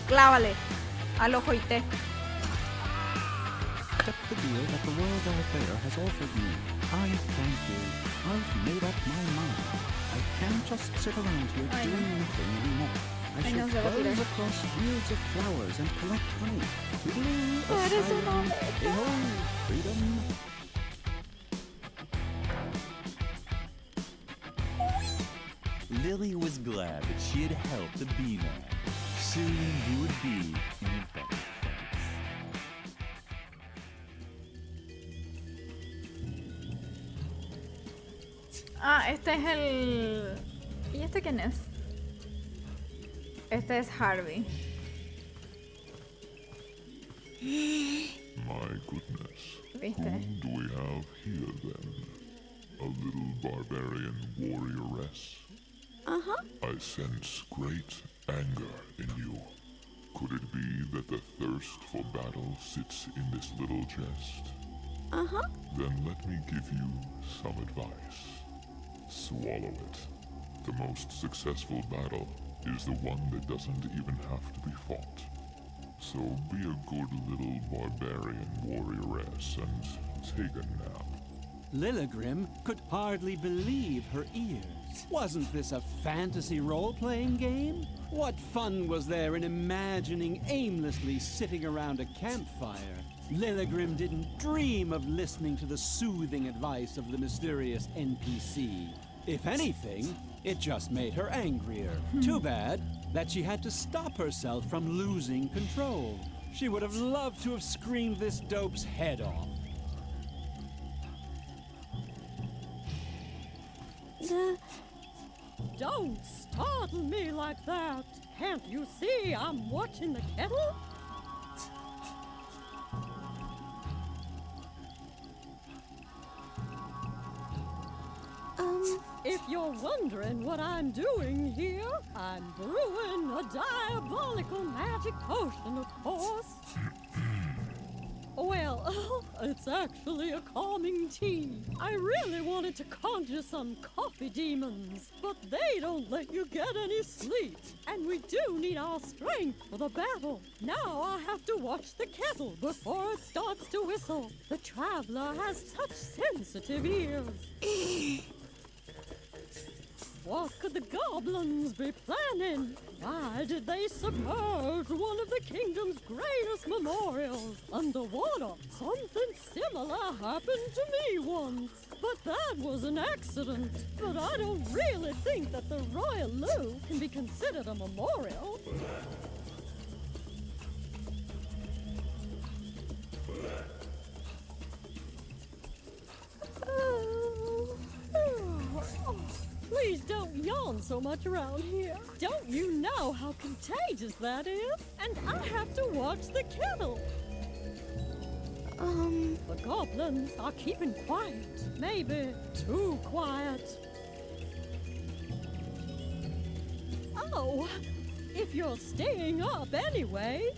Clávale al ojo y té. Accept the deal that the World Fair has offered me. I thank you. I've made up my mind. I can't just sit around here doing nothing anymore. I shall browse across fields of flowers and collect honey. Toodaloo, asylum, hey-ho, freedom. Lily was glad that she had helped the bee man. Soon he would be in a better place. Este es el... ¿Y este quién es? Este es Harvey. My goodness. ¿Viste? Whom do we have here then? A little barbarian warrioress? Uh-huh. I sense great anger in you. Could it be that the thirst for battle sits in this little chest? Uh-huh. Then let me give you some advice. Swallow it. The most successful battle is the one that doesn't even have to be fought. So be a good little barbarian warrioress and take a nap. Lilligrim could hardly believe her ears. Wasn't this a fantasy role-playing game? What fun was there in imagining aimlessly sitting around a campfire? Lilligrim didn't dream of listening to the soothing advice of the mysterious NPC. If anything, it just made her angrier. Too bad that she had to stop herself from losing control. She would have loved to have screamed this dope's head off. Don't startle me like that. Can't you see I'm watching the kettle? If you're wondering what I'm doing here, I'm brewing a diabolical magic potion, of course. Well, it's actually a calming tea. I really wanted to conjure some coffee demons, but they don't let you get any sleep. And we do need our strength for the battle. Now I have to watch the kettle before it starts to whistle. The traveler has such sensitive ears. What could the goblins be planning? Why did they submerge one of the kingdom's greatest memorials underwater? Something similar happened to me once, but that was an accident. But I don't really think that the Royal Loo can be considered a memorial. Please don't yawn so much around here. Don't you know how contagious that is? And I have to watch the kettle. The goblins are keeping quiet. Maybe too quiet. Oh, if you're staying up anyway,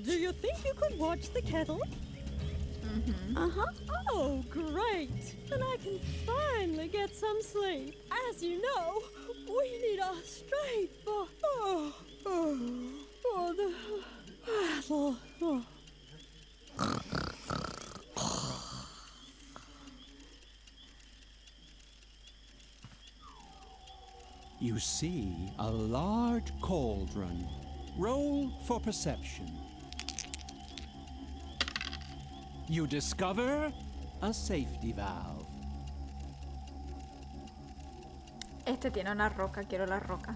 do you think you could watch the kettle? Uh-huh. Oh, great. Then I can finally get some sleep. As you know, we need our strength for the battle. You see a large cauldron. Roll for perception. You discover a safety valve. Este tiene una roca, quiero la roca.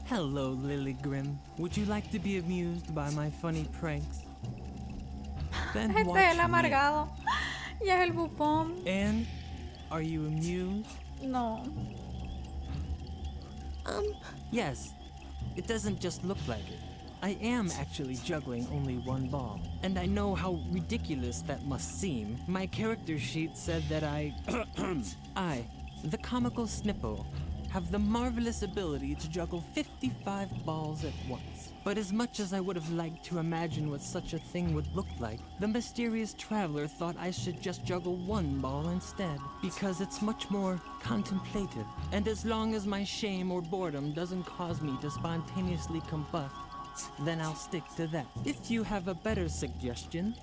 Hello, Lilligrim. Would you like to be amused by my funny pranks? Then Este watch es el me. amargado. Y es el bufón. And are you amused? No. Yes. It doesn't just look like it. I am actually juggling only one ball. And I know how ridiculous that must seem. My character sheet said that I, the comical Snippo, have the marvelous ability to juggle 55 balls at once. But as much as I would have liked to imagine what such a thing would look like, the mysterious traveler thought I should just juggle one ball instead, because it's much more contemplative. And as long as my shame or boredom doesn't cause me to spontaneously combust, then I'll stick to that. If you have a better suggestion.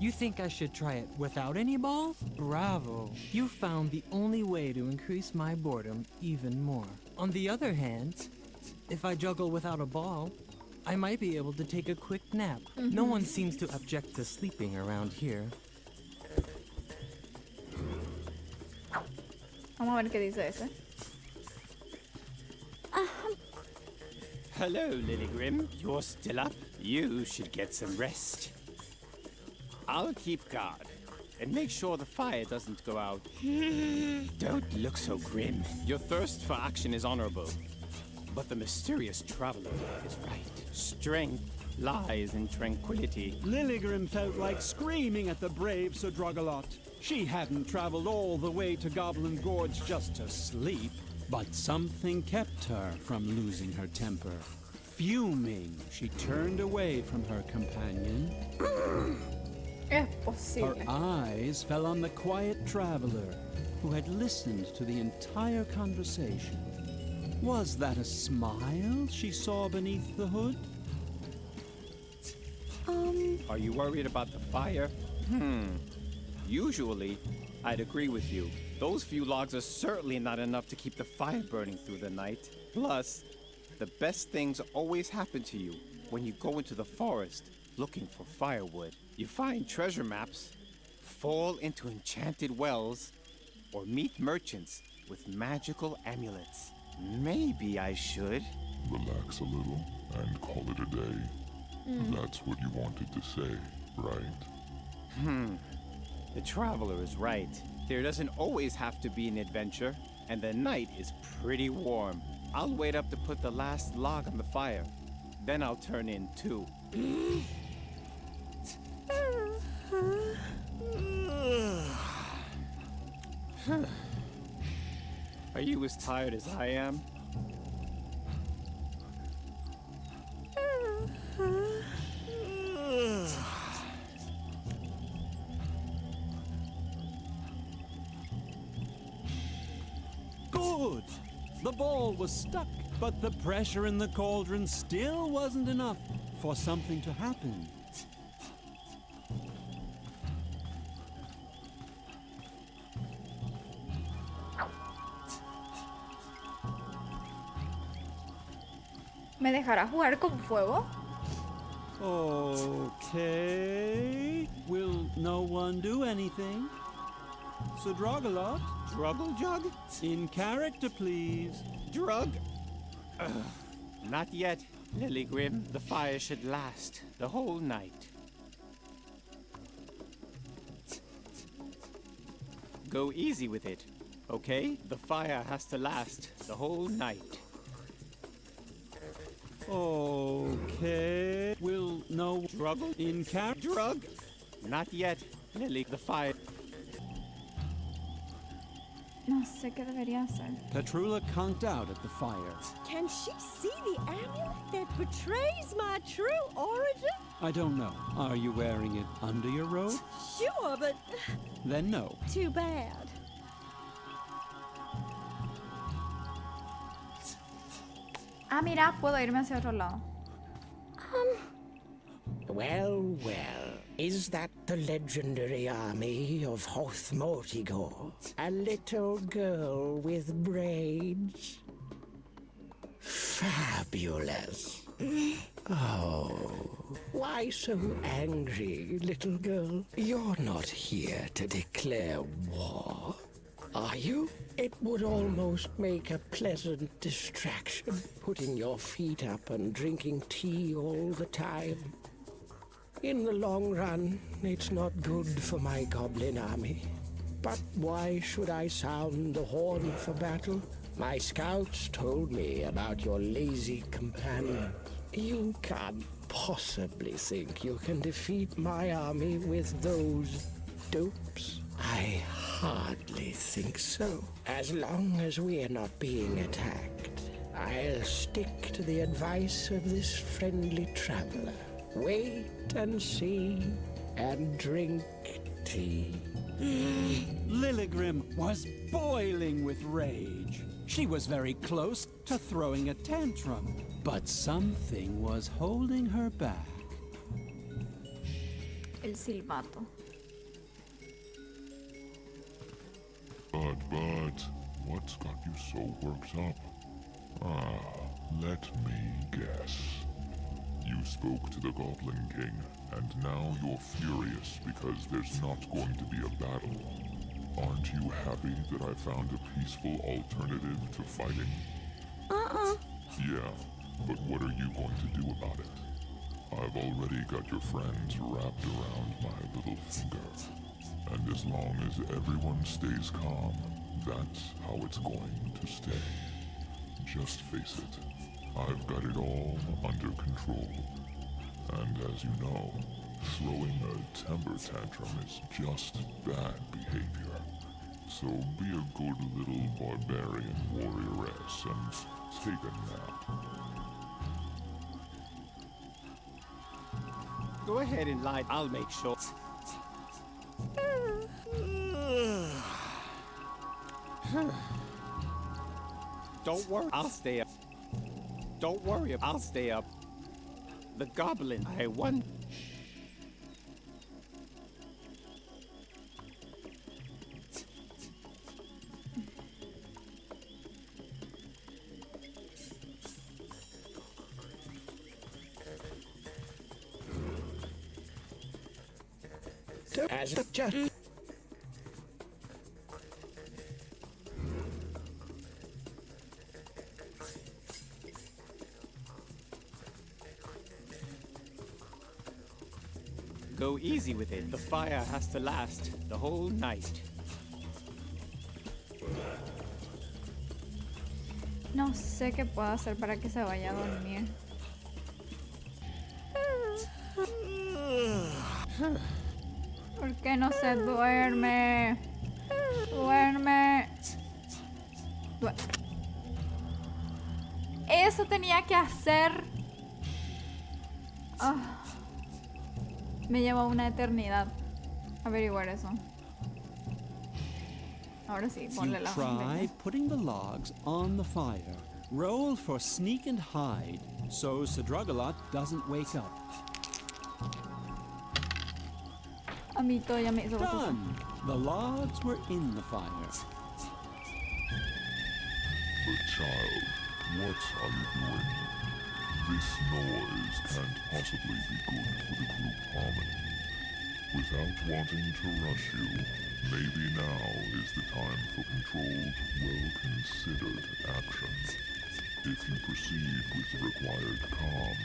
You think I should try it without any balls? Bravo. You found the only way to increase my boredom even more. On the other hand, if I juggle without a ball, I might be able to take a quick nap. No one seems to object to sleeping around here. Vamos a ver qué dice ese. Hello, Lilygrim. You're still up? You should get some rest. I'll keep guard and make sure the fire doesn't go out. Don't look so grim. Your thirst for action is honorable. But the mysterious traveler is right. Strength lies in tranquility. Lilygrim felt like screaming at the brave Sir Drogalot. She hadn't traveled all the way to Goblin Gorge just to sleep, but something kept her from losing her temper. Fuming, she turned away from her companion. Es Her posible. eyes fell on the quiet traveler who had listened to the entire conversation. Was that a smile she saw beneath the hood? Are you worried about the fire? Usually, I'd agree with you. Those few logs are certainly not enough to keep the fire burning through the night. Plus, the best things always happen to you when you go into the forest looking for firewood. You find treasure maps, fall into enchanted wells, or meet merchants with magical amulets. Maybe I should. Relax a little and call it a day. That's what you wanted to say, right? The traveler is right. There doesn't always have to be an adventure, and the night is pretty warm. I'll wait up to put the last log on the fire. Then I'll turn in too. Are you as tired as I am? Good! The ball was stuck, but the pressure in the cauldron still wasn't enough for something to happen. ¿Me dejará jugar con fuego? Okay. Will no one do anything? Sir Drogalot, Druggle jug? in character, please. Drug? Not yet, Lilygrim. The fire should last the whole night. Go easy with it, okay? The fire has to last the whole night. Okay. Will no Druggle? in character? Drug? Not yet, Lily. The fire. No sé qué debería hacer. Petrula conked out at the fire. Can she see the amulet that betrays my true origin? I don't know. Are you wearing it under your robe? Sure, but Then no. too bad. Ah, mira, puedo irme hacia otro lado. Well, well, is that the legendary army of Hoth Mortigor? A little girl with braids? Fabulous. Oh, why so angry, little girl? You're not here to declare war, are you? It would almost make a pleasant distraction, putting your feet up and drinking tea all the time. In the long run, it's not good for my goblin army. But why should I sound the horn for battle? My scouts told me about your lazy companion. You can't possibly think you can defeat my army with those dopes? I hardly think so. As long as we are not being attacked, I'll stick to the advice of this friendly traveler. Wait and see, and drink tea. Lilligrim was boiling with rage. She was very close to throwing a tantrum, but something was holding her back. El silbato. But, what's got you so worked up? Let me guess. You spoke to the Goblin King, and now you're furious because there's not going to be a battle. Aren't you happy that I found a peaceful alternative to fighting? Yeah, but what are you going to do about it? I've already got your friends wrapped around my little finger. And as long as everyone stays calm, that's how it's going to stay. Just face it, I've got it all under control. And as you know, throwing a temper tantrum is just bad behavior. So be a good little barbarian warrioress and take a nap. Go ahead and lie. I'll make sure. Don't worry, I'll stay up. Don't worry, I'll stay up. The goblin, I won. As the judge. Go easy with it. The fire has to last the whole night. No sé qué puedo hacer para que se vaya a dormir. ¿Por qué no se duerme? Duerme. Eso tenía que hacer. Me llevó una eternidad averiguar eso. Ahora sí, ponle la Try putting the logs on the fire. Roll for sneak and hide, so Sadrugalot doesn't wake up. A mí todo ya me hizo Done! The logs were in the fire. But child, what are you doing? This noise can't possibly be good for the group harmony. Without wanting to rush you, maybe now is the time for controlled, well-considered action. If you proceed with the required calm,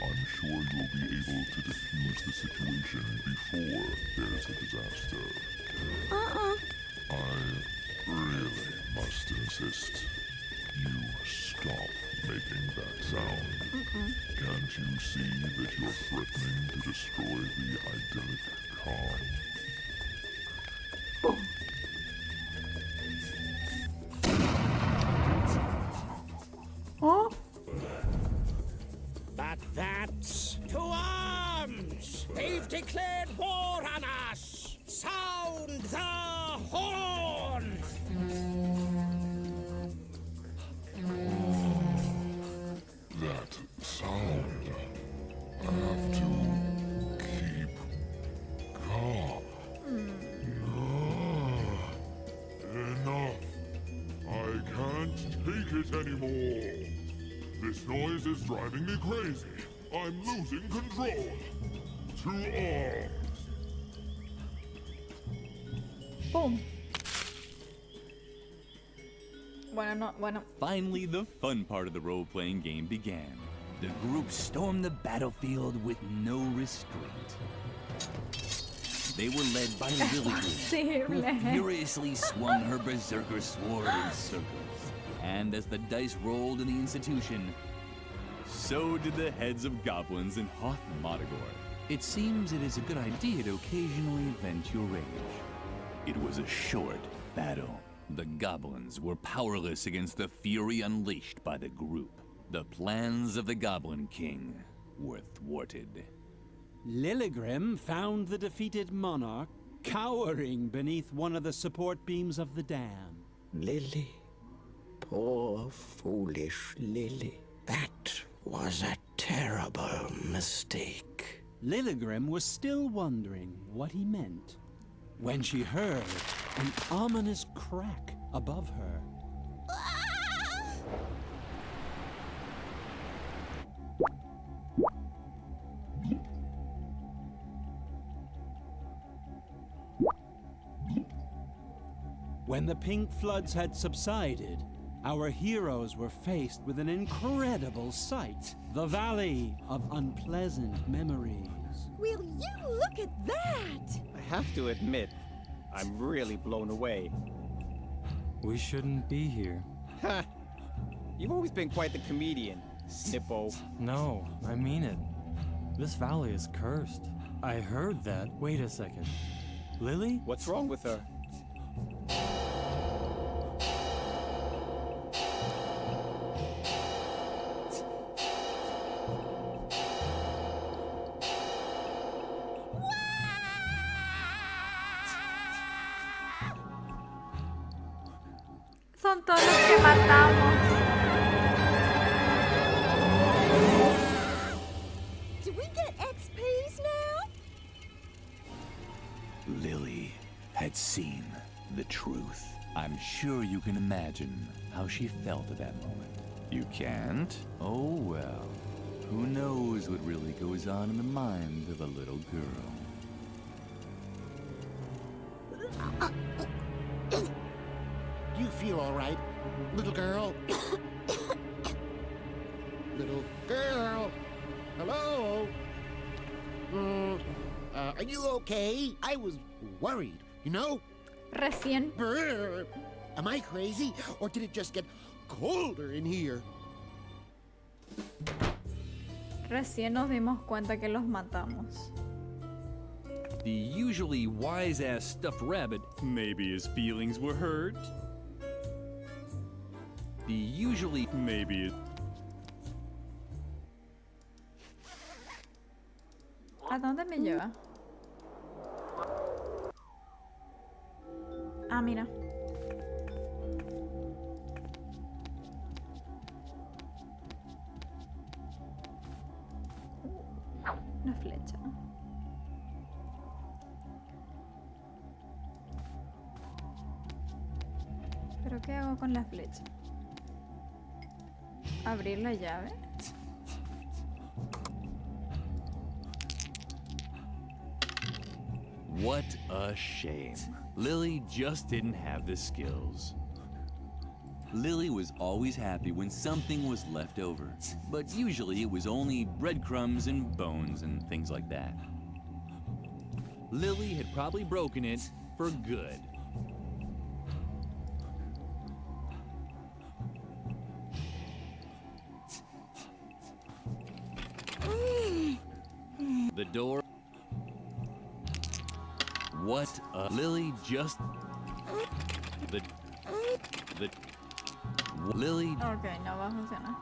I'm sure you'll be able to defuse the situation before there's a disaster. I really must insist you stop making that sound. Can't you see that you're threatening to destroy the idyllic calm? But that's to arms! They've declared war on us! Sound the horn! That sound. I have to keep calm. Enough. I can't take it anymore. This noise is driving me crazy. I'm losing control. To arms. ¡Pum! Bueno. Finally, the fun part of the role-playing game began. The group stormed the battlefield with no restraint. They were led by Lily, who furiously swung her berserker sword in circles. And as the dice rolled in the institution, so did the heads of goblins in Hoth Modagor. It seems it is a good idea to occasionally vent your rage. It was a short battle. The goblins were powerless against the fury unleashed by the group. The plans of the Goblin King were thwarted. Lilligrim found the defeated monarch cowering beneath one of the support beams of the dam. Lily. Poor, foolish Lily. That was a terrible mistake. Lilligrim was still wondering what he meant when she heard an ominous crack above her. When the pink floods had subsided, our heroes were faced with an incredible sight. The Valley of Unpleasant Memories. Will you look at that? I have to admit, I'm really blown away. We shouldn't be here. Ha! You've always been quite the comedian, Snippo. No, I mean it. This valley is cursed. I heard that. Wait a second. Lily? What's wrong with her? Son todos los que matamos. Do we get XPs now? Lily had seen the truth. I'm sure you can imagine how she felt at that moment. You can't? Oh well. Who knows what really goes on in the mind of a little girl? You feel all right, little girl? Little girl? Hello? Are you okay? I was worried, you know? Recién. Brr. Am I crazy, or did it just get colder in here? Recién nos dimos cuenta que los matamos. The usually wise-ass stuffed rabbit, maybe his feelings were hurt. The usually, maybe... ¿A dónde me lleva? Ah, mira. Una flecha. ¿Pero qué hago con la flecha? ¿Abrir la llave? What a shame. Lily just didn't have the skills. Lily was always happy when something was left over, but usually it was only breadcrumbs and bones and things like that. Lily had probably broken it for good. The door. What Lily just the Lily. Ok, no va a funcionar.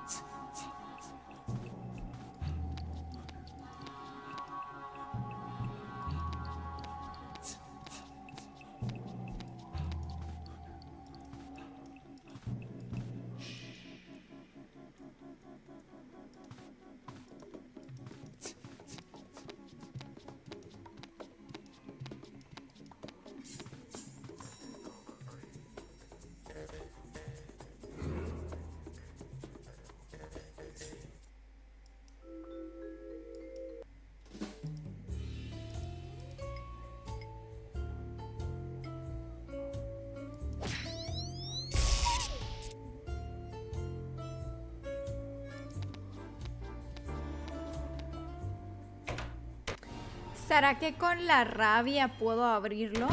¿Será que con la rabia puedo abrirlo?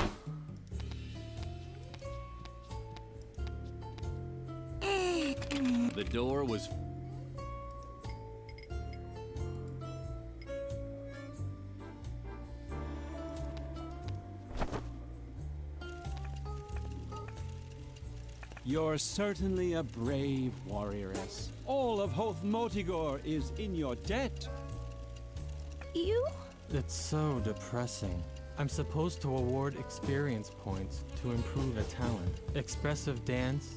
The door was You're certainly a brave warrioress. All of Hoth Motigor is in your debt. You? It's so depressing. I'm supposed to award experience points to improve a talent. Expressive dance,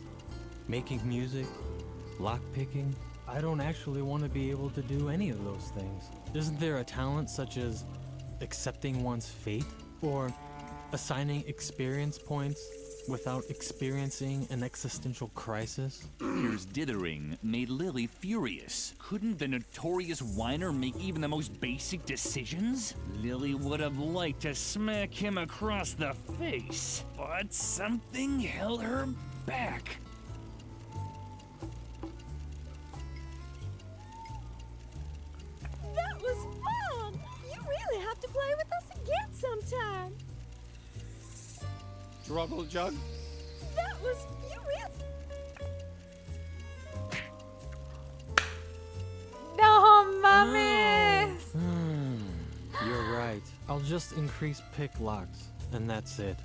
making music, lockpicking. I don't actually want to be able to do any of those things. Isn't there a talent such as accepting one's fate? Or assigning experience points without experiencing an existential crisis? Ears dithering made Lily furious. Couldn't the notorious whiner make even the most basic decisions? Lily would have liked to smack him across the face, but something held her back. That was fun! You really have to play with us again sometime. Struggle Jug? That was... You really... No mames. You're right. I'll just increase pick locks, and that's it.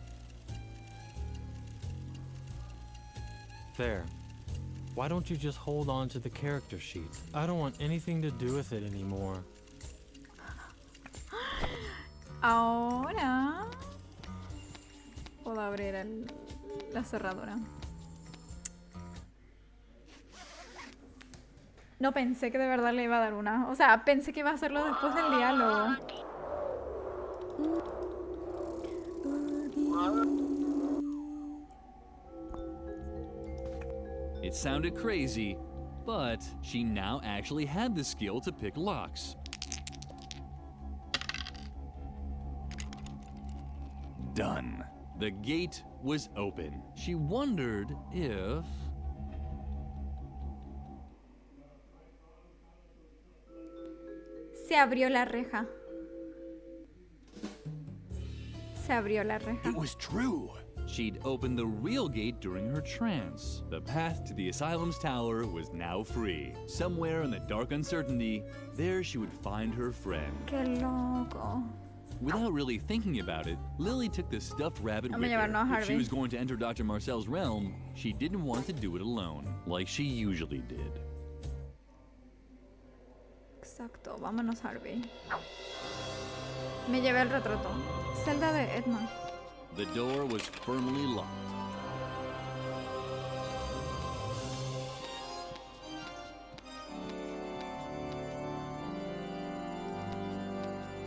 There. Why don't you just hold on to the character sheet? I don't want anything to do with it anymore. Ahora puedo abrir la cerradura. No pensé que de verdad le iba a dar una. O sea, pensé que iba a hacerlo después del diálogo. It sounded crazy, but she now actually had the skill to pick locks. Done. The gate was open. She wondered if... Se abrió la reja. Se abrió la reja. It was true. She'd opened the real gate during her trance. The path to the asylum's tower was now free. Somewhere in the dark uncertainty, there she would find her friend. Qué loco. Without really thinking about it, Lily took the stuffed rabbit with her. llevarnos a If she Harvey. was going to enter Dr. Marcel's realm, she didn't want to do it alone, like she usually did. Exacto, vámonos Harvey. Me llevé el retrato. Celda de Edna. The door was firmly locked.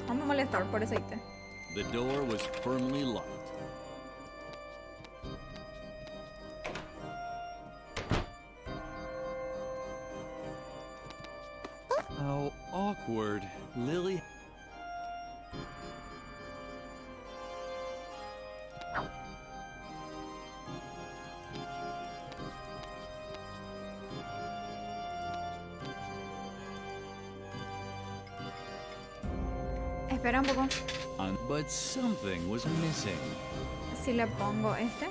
Vamos a molestar por aceite. The door was firmly locked. How awkward. Lily... Espera un poco. But something was missing. Si le pongo este.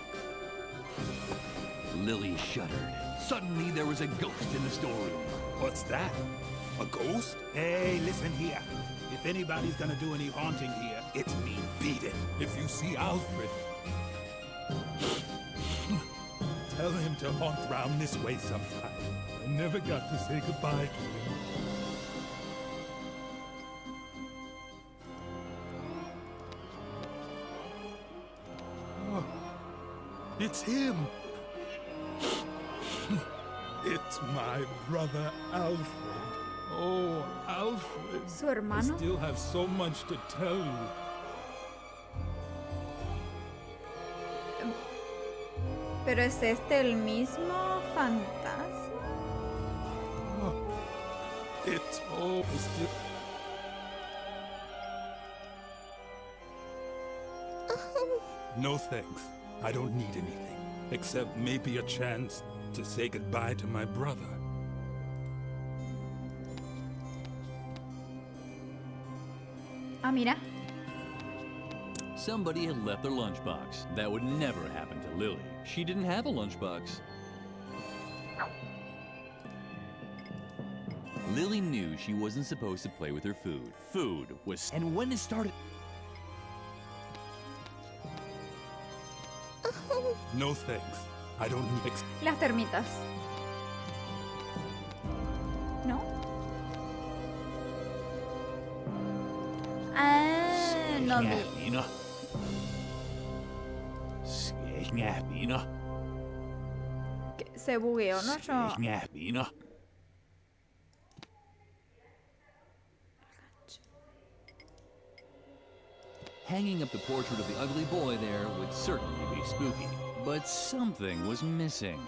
Lily shuddered. Suddenly there was a ghost in the storeroom. What's that? A ghost? Hey, listen here. If anybody's gonna do any haunting here, it's me. Beat it. If you see Alfred, tell him to haunt round this way sometime. I never got to say goodbye to him. Oh, it's him. It's my brother Alfred. Oh, Alfred. Su hermano. I still have so much to tell you. Pero es este el mismo fantasma. Oh, it's all still. No thanks. I don't need anything. Except maybe a chance to say goodbye to my brother. Ah, mira. Somebody had left their lunchbox. That would never happen to Lily. She didn't have a lunchbox. Lily knew she wasn't supposed to play with her food. Food was... And when it started... No thanks. I don't need Las termitas. ¿No? Ah, no vi. Que se bugueó, ¿no? Yo... Hanging up the portrait of the ugly boy there would certainly be spooky, but something was missing.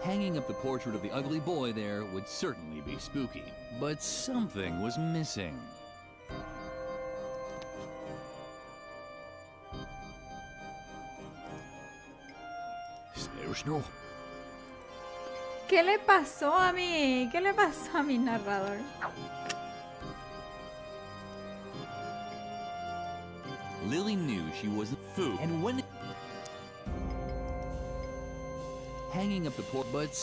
Hanging up the portrait of the ugly boy there would certainly be spooky, but something was missing. ¿Qué le pasó a mí? ¿Qué le pasó a mi narrador? Lily knew she wasn't food, and when hanging up the portrait, but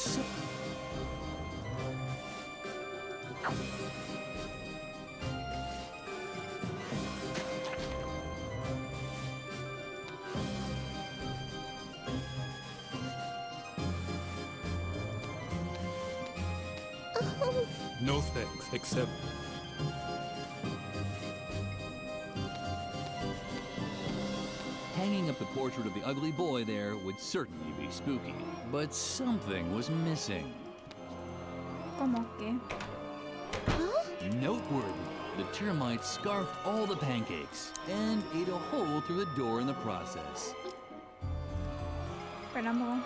no thanks, except... hanging up the portrait of the ugly boy there would certainly be spooky, but something was missing. ¿Cómo qué? Noteworthy, the termites scarfed all the pancakes and ate a hole through the door in the process. Esperamos.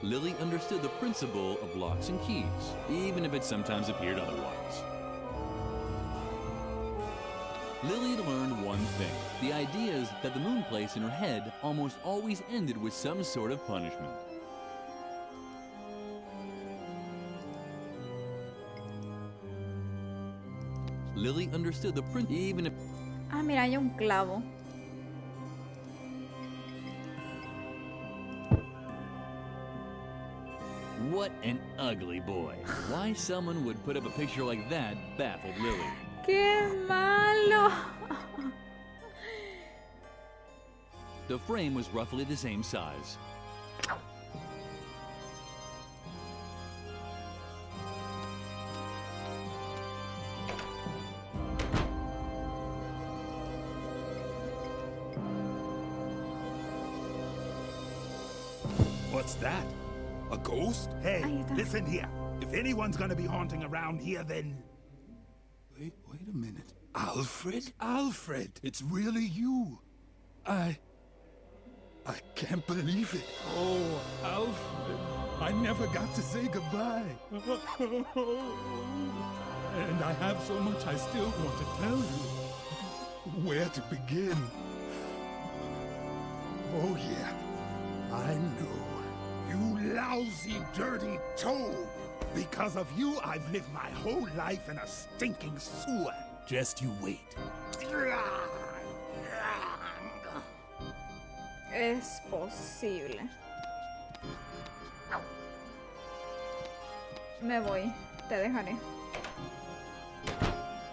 Lily understood the principle of locks and keys, even if it sometimes appeared otherwise. Lily had learned one thing. The idea is that the moon place in her head almost always ended with some sort of punishment. Lily understood the principle even if... Ah, mira, hay un clavo. What an ugly boy. Why someone would put up a picture like that baffled Lily. ¡Qué malo! The frame was roughly the same size. What's that? A ghost? Hey, Ahí está. listen here. If anyone's gonna be haunting around here, then... Wait a minute. Alfred? Alfred, it's really you. I can't believe it. Oh, Alfred, I never got to say goodbye. And I have so much I still want to tell you. Where to begin? Oh, yeah, I know. You lousy, dirty toad! Because of you, I've lived my whole life in a stinking sewer. Just you wait. Es posible. Me voy. Te dejaré.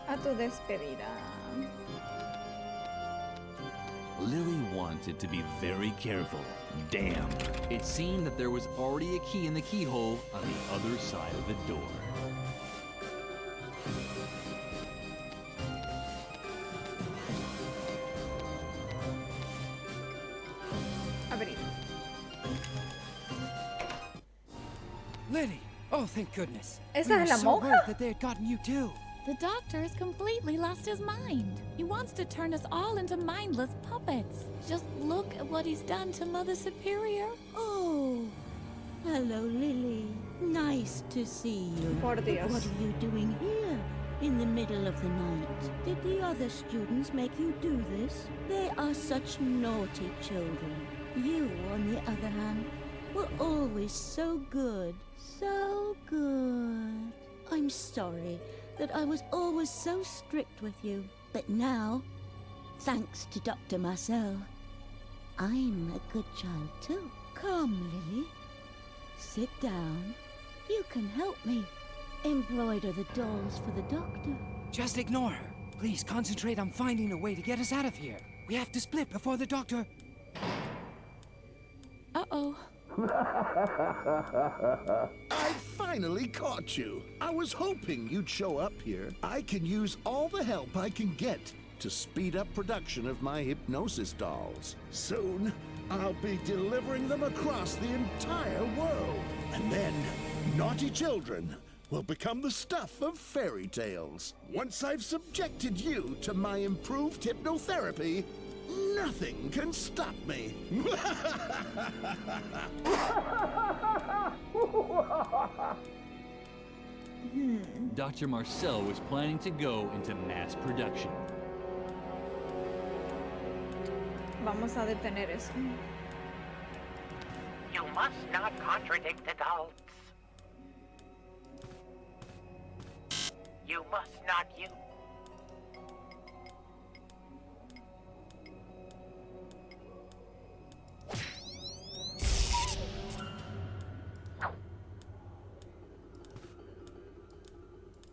A tu despedida. Lily wanted to be very careful. Damn. It seemed that there was already a key in the keyhole on the other side of the door. Abrir. Lily! Oh, thank goodness. ¿Esa We es were la so monja? worried that they had gotten you too. The doctor has completely lost his mind. He wants to turn us all into mindless puppets. Just look at what he's done to Mother Superior. Oh, hello, Lily. Nice to see you. Por Dios. What are you doing here in the middle of the night? Did the other students make you do this? They are such naughty children. You, on the other hand, were always so good. So good. I'm sorry that I was always so strict with you. But now, thanks to Dr. Marcel, I'm a good child too. Come, Lily. Sit down. You can help me. Embroider the dolls for the doctor. Just ignore her. Please concentrate on finding a way to get us out of here. We have to split before the doctor... Uh-oh. I finally caught you. I was hoping you'd show up here. I can use all the help I can get to speed up production of my hypnosis dolls. Soon, I'll be delivering them across the entire world. And then, naughty children will become the stuff of fairy tales. Once I've subjected you to my improved hypnotherapy, nothing can stop me. Dr. Marcel was planning to go into mass production. Vamos a detener eso. You must not contradict adults. You must not use...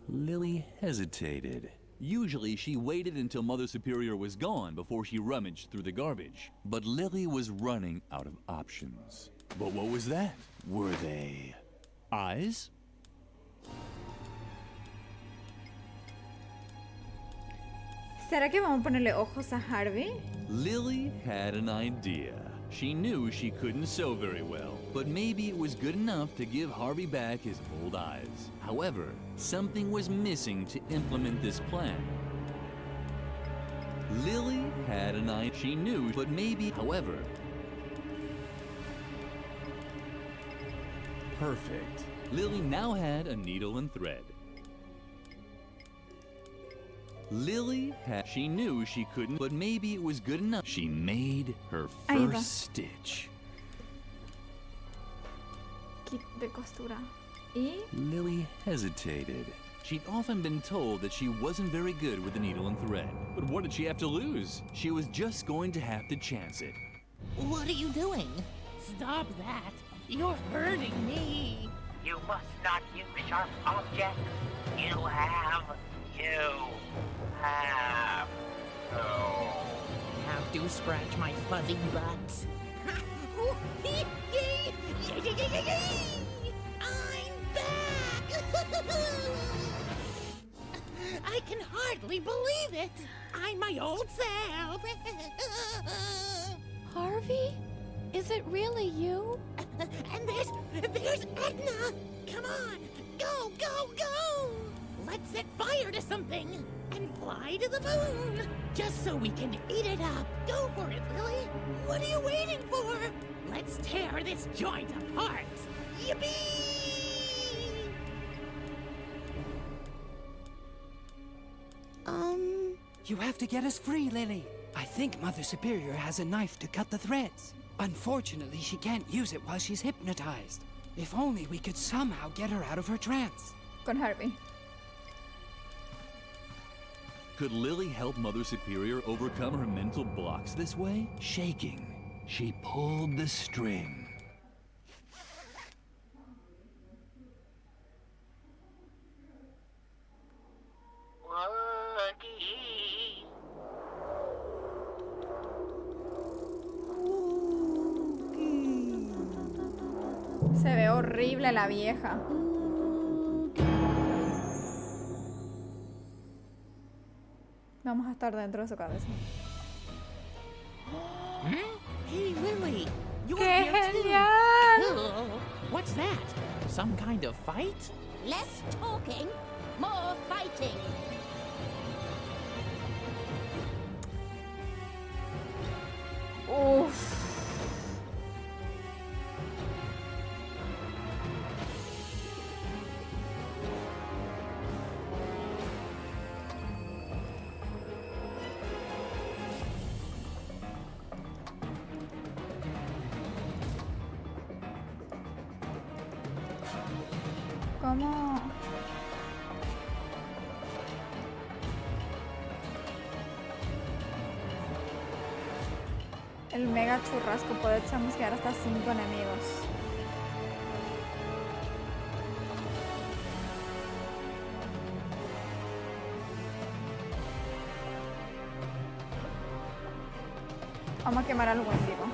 Lily hesitated. Usually she waited until Mother Superior was gone before she rummaged through the garbage. But Lily was running out of options. But what was that? Were they eyes? ¿Será que vamos a ponerle ojos a Harvey? Lily had an idea. She knew she couldn't sew very well, but maybe it was good enough to give Harvey back his old eyes. However, something was missing to implement this plan. Lily had an idea. She knew, but maybe, however... Perfect. Lily now had a needle and thread. Lily had... She knew she couldn't, but maybe it was good enough. She made her first stitch. Kit de costura. Y... Lily hesitated. She'd often been told that she wasn't very good with the needle and thread. But what did she have to lose? She was just going to have to chance it. What are you doing? Stop that. You're hurting me. You must not use sharp objects. You have to scratch my fuzzy butt. I'm back! I can hardly believe it. I'm my old self. Harvey? Is it really you? And there's Edna. Come on, go, go, go! Let's set fire to something and fly to the moon, just so we can eat it up. Go for it, Lily. What are you waiting for? Let's tear this joint apart. Yippee! You have to get us free, Lily. I think Mother Superior has a knife to cut the threads. Unfortunately, she can't use it while she's hypnotized. If only we could somehow get her out of her trance. Con Harvey. Could Lily help Mother Superior overcome her mental blocks this way? Shaking, she pulled the string. Se ve horrible la vieja. Vamos a estar dentro de su cabeza. Hey, Lily, you're ¡Qué here too. genial! What's that? Some kind of fight? Less talking, more fighting. Uff. ¿Cómo? El mega churrasco puede chamsquear hasta 5 enemigos. Vamos a quemar al Wendigo.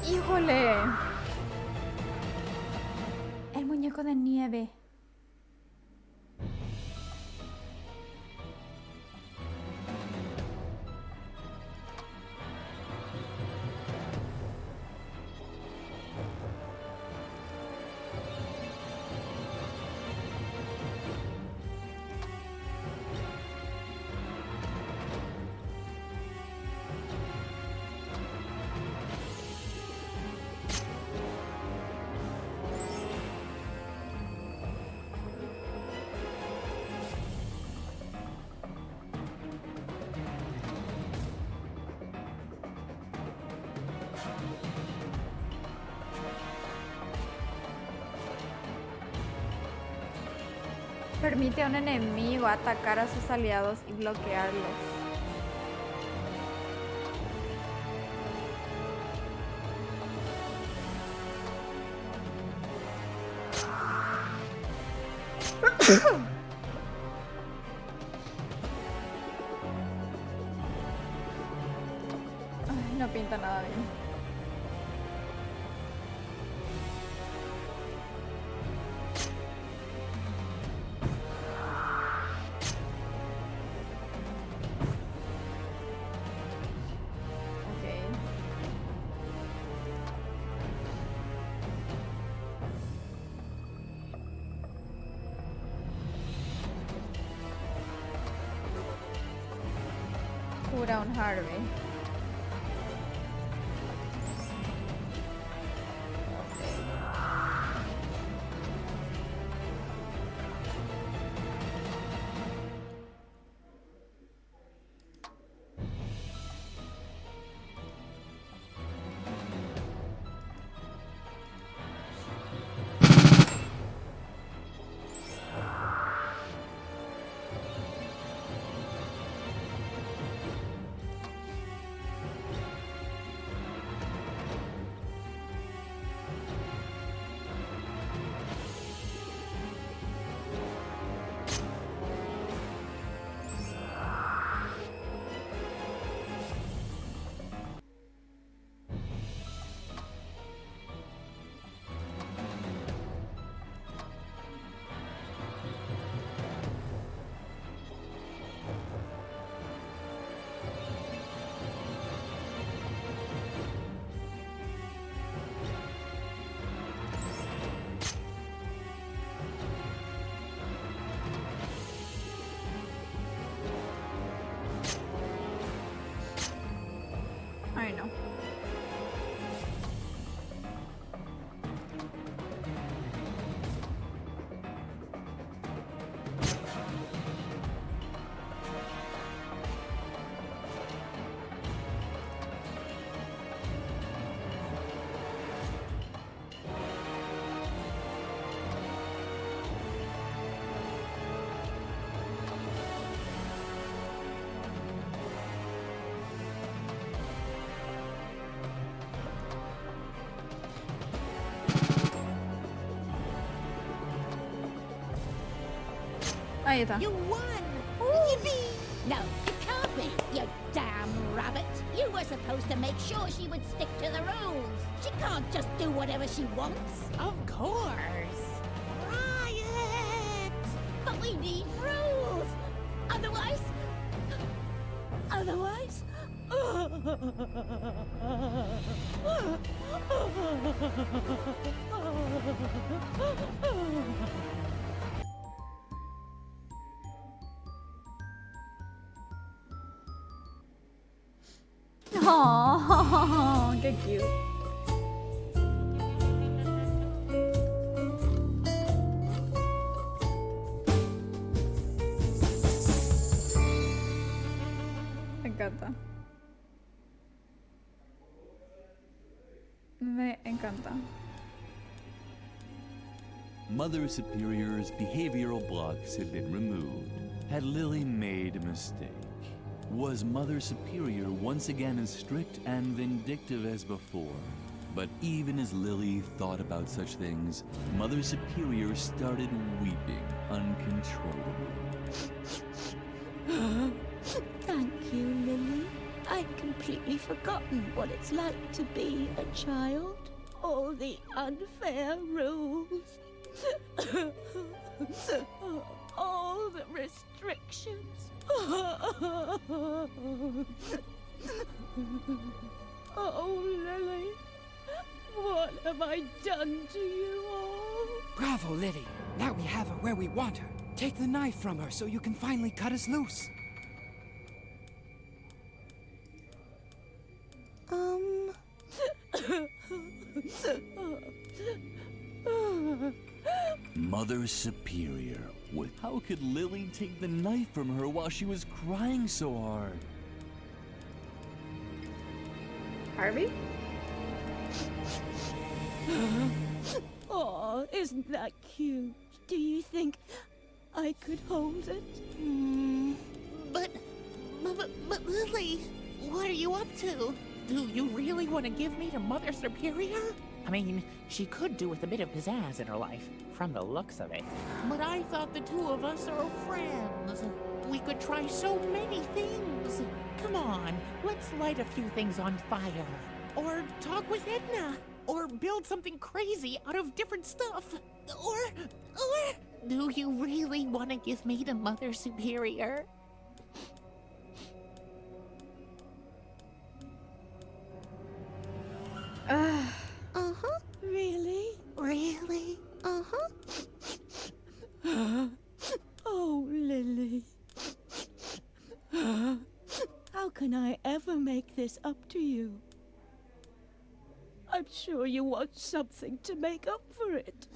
¡Híjole! El muñeco de nieve. Permite a un enemigo atacar a sus aliados y bloquearlos. Ay, no pinta nada bien. Cura un Harvey. Ay, no. Ahí está. You won! Yippee! No, it can't be, you damn rabbit. You were supposed to make sure she would stick to the rules. She can't just do whatever she wants. Of course. Riot! But we need rules. Otherwise... Otherwise... Oh, qué cute. encanta. Me encanta. Mother Superior's behavioral blocks had been removed. Had Lily made a mistake? Was Mother Superior once again as strict and vindictive as before? But even as Lily thought about such things, Mother Superior started weeping uncontrollably. Thank you, Lily. I'd completely forgotten what it's like to be a child. All the unfair rules. All the restrictions. Oh, Lily. What have I done to you all? Bravo, Lily. Now we have her where we want her. Take the knife from her so you can finally cut us loose. Mother Superior. How could Lily take the knife from her while she was crying so hard? Harvey? Oh, isn't that cute? Do you think I could hold it? But Lily, what are you up to? Do you really want to give me to Mother Superior? I mean, she could do with a bit of pizzazz in her life, from the looks of it. But I thought the two of us are friends. We could try so many things. Come on, let's light a few things on fire. Or talk with Edna. Or build something crazy out of different stuff. Or... Do you really want to give me to Mother Superior? Uh-huh. Really? Really? Uh-huh. Oh, Lily. How can I ever make this up to you? I'm sure you want something to make up for it,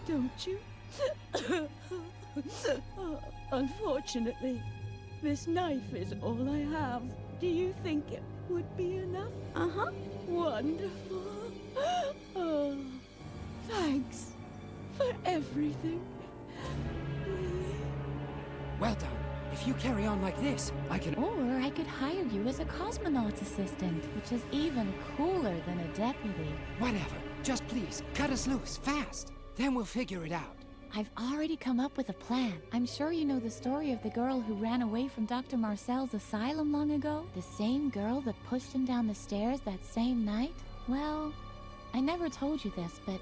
don't you? Unfortunately, this knife is all I have. Do you think it would be enough? Uh-huh. Wonderful. Oh, thanks for everything, Lily. Well done. If you carry on like this, I can... Or I could hire you as a cosmonaut's assistant, which is even cooler than a deputy. Whatever. Just please, cut us loose, fast. Then we'll figure it out. I've already come up with a plan. I'm sure you know the story of the girl who ran away from Dr. Marcel's asylum long ago? The same girl that pushed him down the stairs that same night? Well, I never told you this, but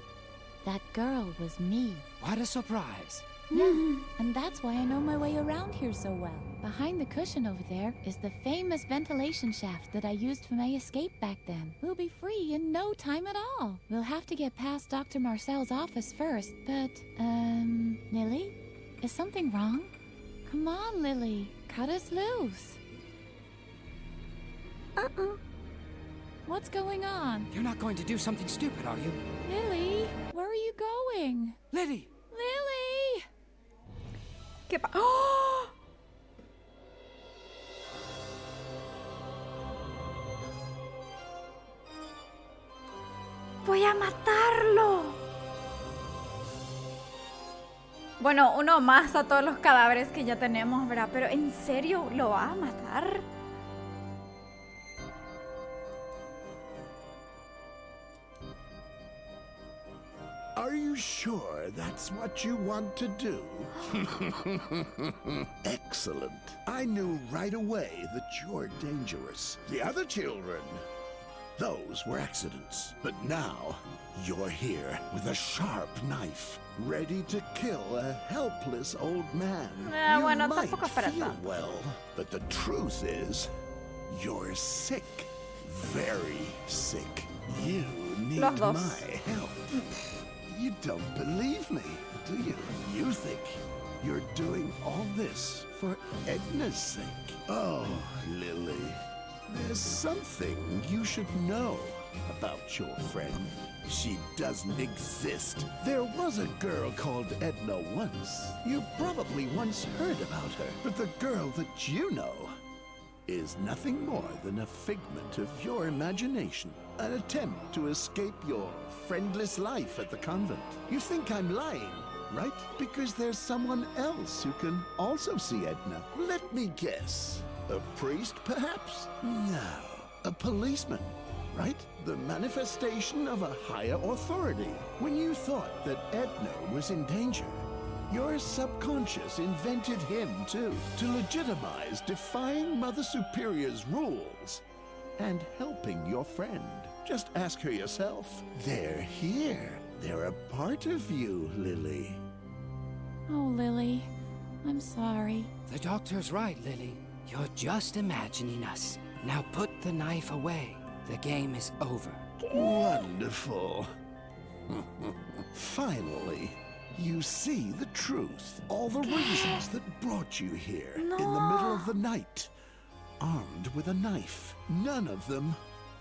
that girl was me. What a surprise. Yeah, and that's why I know my way around here so well. Behind the cushion over there is the famous ventilation shaft that I used for my escape back then. We'll be free in no time at all. We'll have to get past Dr. Marcel's office first, but, Lily? Is something wrong? Come on, Lily. Cut us loose. What's going on? You're not going to do something stupid, are you? Lily, where are you going? Lily! Lily! ¿Qué pa- ¡Oh! ¡Voy a matarlo! Bueno, uno más a todos los cadáveres que ya tenemos, ¿verdad? Pero ¿en serio lo va a matar? Are you sure that's what you want to do? Excellent. I knew right away that you're dangerous. The other children, those were accidents. But now, you're here with a sharp knife, ready to kill a helpless old man. You Bueno, might tampoco para feel tanto. well, but the truth is, you're sick. Very sick. You need Los dos. my help. You don't believe me, do you? You think you're doing all this for Edna's sake? Oh, Lily, there's something you should know about your friend. She doesn't exist. There was a girl called Edna once. You probably once heard about her, but the girl that you know is nothing more than a figment of your imagination, an attempt to escape your friendless life at the convent. You think I'm lying, right? Because there's someone else who can also see Edna. Let me guess. A priest, perhaps? No. A policeman, right? The manifestation of a higher authority. When you thought that Edna was in danger, your subconscious invented him too, to legitimize defying Mother Superior's rules and helping your friend. Just ask her yourself. They're here. They're a part of you, Lily. Oh, Lily. I'm sorry. The doctor's right, Lily. You're just imagining us. Now put the knife away. The game is over. Wonderful. Finally, you see the truth. All the reasons that brought you here in the middle of the night, armed with a knife. None of them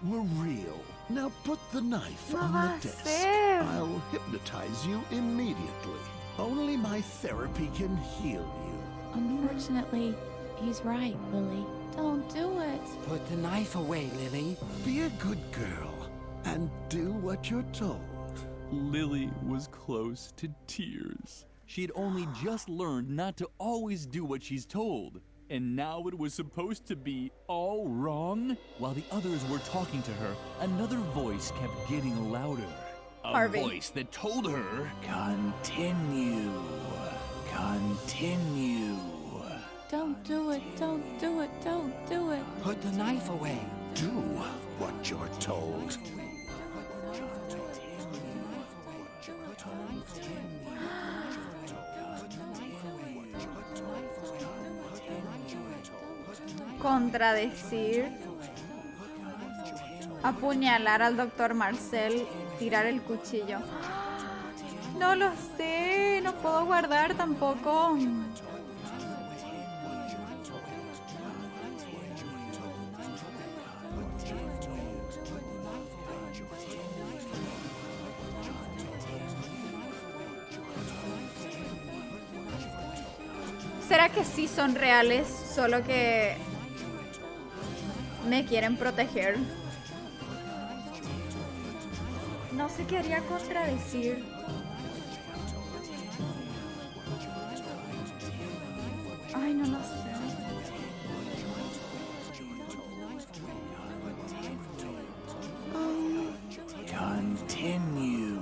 were real. Now put the knife on the desk. I'll hypnotize you immediately. Only my therapy can heal you. Unfortunately, he's right, Lily. Don't do it. Put the knife away, Lily. Be a good girl and do what you're told. Lily was close to tears. She had only just learned not to always do what she's told. And now it was supposed to be all wrong? While the others were talking to her, another voice kept getting louder. Harvey. A voice that told her, continue, continue. Don't do it, don't do it, don't do it. Put the knife away. Do what you're told. Contradecir, apuñalar al doctor Marcel, tirar el cuchillo. No lo sé, no puedo guardar tampoco. ¿Será que sí son reales, solo que me quieren proteger? No sé qué haría contradecir. Ay, no lo sé. Continue.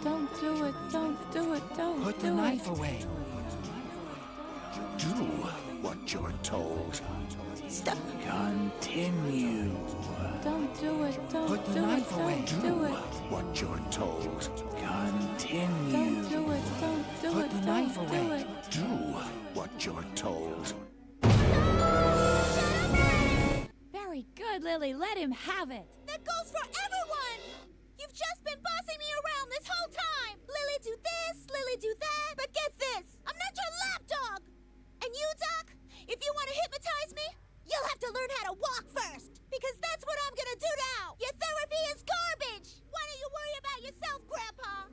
Don't do it, don't do it, don't Put do the it. knife away. Do what you're told. Stop. Continue. Don't do it, don't Put the do it, knife away. don't do it. What you're told. Continue. Don't do it, don't do Put it, the don't knife do away. it. Do what you're told. Very good, Lily. Let him have it. That goes for everyone! You've just been bossing me around this whole time! Lily do this, Lily do that, but get this! I'm not your lapdog! And you, Doc, if you want to hypnotize me, you'll have to learn how to walk first! Because that's what I'm gonna do now! Your therapy is garbage! Why don't you worry about yourself, Grandpa?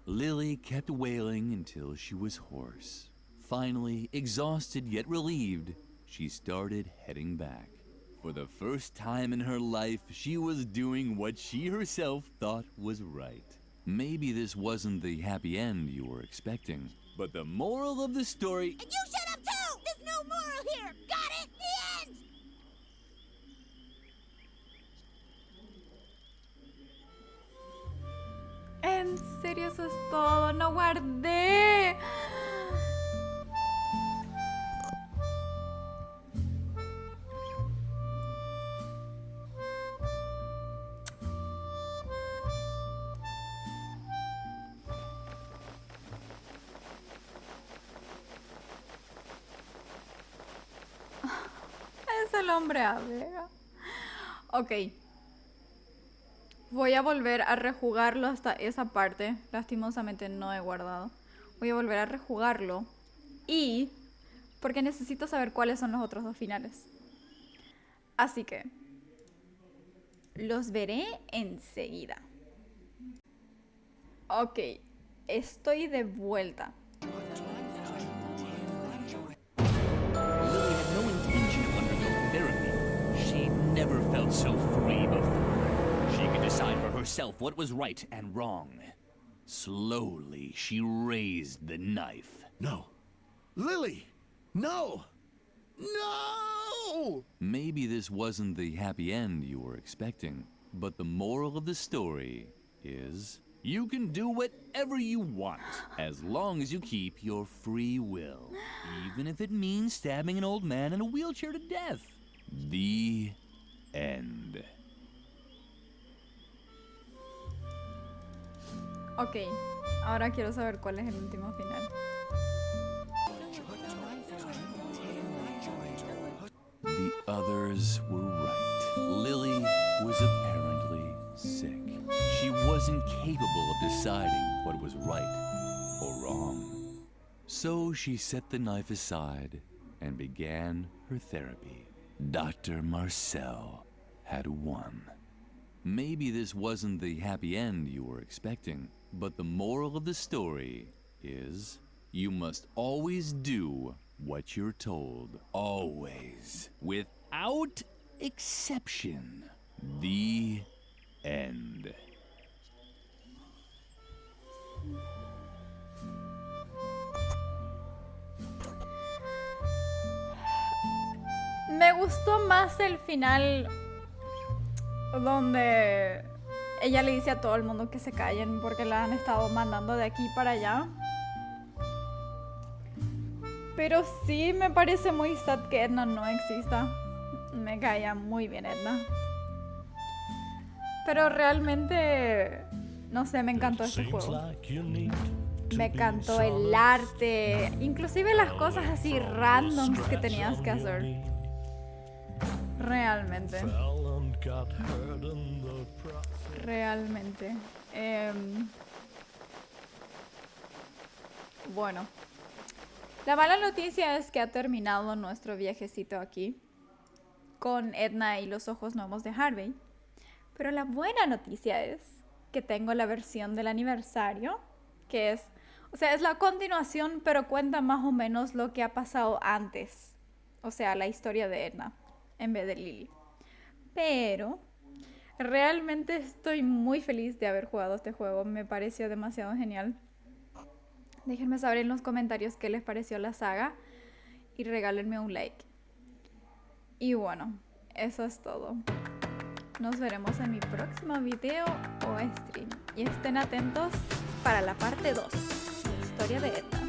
Lily kept wailing until she was hoarse. Finally, exhausted yet relieved, she started heading back. For the first time in her life, she was doing what she herself thought was right. Maybe this wasn't the happy end you were expecting, but the moral of the story... And you shut up too! There's no moral here! Got it? The end! En serio, eso es todo. No guardé. Es el hombre ave. Ok. Voy a volver a rejugarlo hasta esa parte. Lastimosamente no he guardado. Voy a volver a rejugarlo. Y... porque necesito saber cuáles son los otros dos finales. Así que... los veré enseguida. Ok. Estoy de vuelta. Lily had no intention of undergoing therapy. She never felt so free before. She could decide for herself what was right and wrong. Slowly, she raised the knife. No. Lily! No! No! Maybe this wasn't the happy end you were expecting, but the moral of the story is you can do whatever you want as long as you keep your free will, even if it means stabbing an old man in a wheelchair to death. The end. Ok, ahora quiero saber cuál es el último final. The others were right. Lily was apparently sick. She wasn't capable of deciding what was right or wrong. So she set the knife aside and began her therapy. Dr. Marcel had won. Maybe this wasn't the happy end you were expecting, but the moral of the story is you must always do what you're told. Always. Without exception. The end. Me gustó más el final donde ella le dice a todo el mundo que se callen porque la han estado mandando de aquí para allá. Pero sí me parece muy sad que Edna no exista. Me caía muy bien Edna. Pero realmente, no sé, me encantó este juego. Me encantó el arte, inclusive las cosas así randoms que tenías que hacer. Realmente. Realmente. Bueno. La mala noticia es que ha terminado nuestro viajecito aquí con Edna y los ojos nuevos de Harvey. Pero la buena noticia es que tengo la versión del aniversario, que es, o sea, es la continuación, pero cuenta más o menos lo que ha pasado antes. O sea, la historia de Edna en vez de Lily. Pero realmente estoy muy feliz de haber jugado este juego. Me pareció demasiado genial. Déjenme saber en los comentarios qué les pareció la saga y regálenme un like. Y bueno, eso es todo. Nos veremos en mi próximo video o stream. Y estén atentos para la parte 2, la historia de Edna.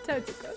Chao chicos.